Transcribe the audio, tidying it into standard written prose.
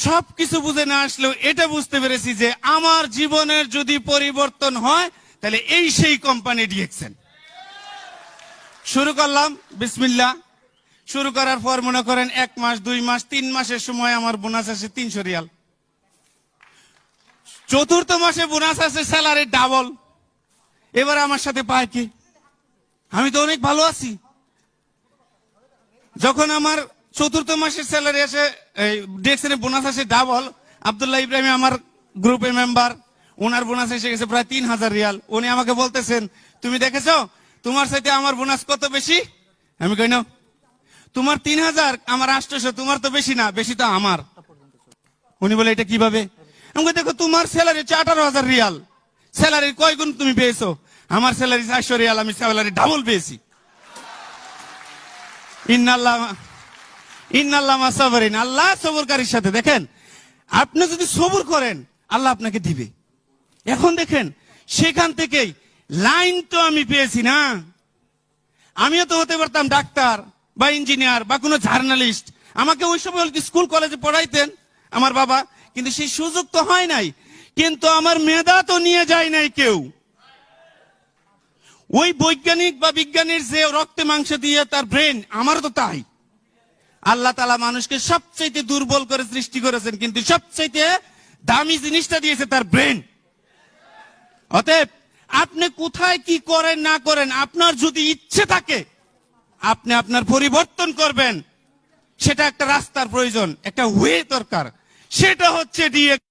সবকিছু বুঝে না আসলেও এটা বুঝতে পেরেছি যে আমার জীবনের যদি পরিবর্তন হয় তাহলে এই সেই কোম্পানি ডিএক্সএন। শুরু করলাম বিসমিল্লাহ। শুরু করার পর মনে করেন 1 মাস 2 মাস 3 মাসের সময় আমার বোনাস আসে 300 রিয়াল। চতুর্থ মাসে বোনাস আসে স্যালারি ডাবল। এবার আমার সাথে পায় কি? আমি তো অনেক ভালো আছি। যখন আমার চতুর্থ মাসের স্যালারি আসে, ডিএক্সএন বোনাস আসে ডাবল, আব্দুল্লাহ ইব্রাহিম আমার গ্রুপের মেম্বার, ওনার বোনাস এসে গেছে প্রায় 3000 রিয়াল। উনি আমাকে বলতেছেন, তুমি দেখেছো তোমার সাথে আমার বোনাস কত বেশি? আমি কই না, তোমার 3000 আমার 800, তোমার তো বেশি না, বেশি তো আমার। উনি বলে এটা কিভাবে? আমি দেখো তোমার স্যালারি 18,000 রিয়াল, স্যালারির কয় গুণ তুমি পেয়েছো? আমার স্যালারি 400 রিয়াল, আমি স্যালারি ডাবল পেয়েছি। ইন্নাল্লাহ মা সাবরিন, আল্লাহ সবরকারীর সাথে। দেখেন, আপনি যদি সবর করেন আল্লাহ আপনাকে দিবে। এখন দেখেন, সেখান থেকেই লাইন তো আমি পেয়েছি না। আমিও তো হতে পারতাম ডাক্তার বা ইঞ্জিনিয়ার বা কোনো জার্নালিস্ট। আমাকে ওই সময় স্কুল কলেজে পড়াইতেন আমার বাবা, কিন্তু সেই সুযোগ তো হয় নাই। কিন্তু আমার মেধা তো নিয়ে যায় নাই কেউ। ওই বৈজ্ঞানিক বা বিজ্ঞানীর যে রক্তে মাংস দিয়ে তার ব্রেন, আমারও তো তাই। আল্লাহ তাআলা মানুষকে সবচেয়ে দুর্বল করে সৃষ্টি করেছেন, কিন্তু সবচেয়ে দামি জিনিসটা দিয়েছে তার ব্রেন। অতএব আপনি কোথায় কি করেন না করেন, আপনার যদি ইচ্ছে থাকে আপনি আপনার পরিবর্তন করবেন, সেটা একটা রাস্তার প্রয়োজন, একটা ওয়ে দরকার। সেটা হচ্ছে ডিএক্স।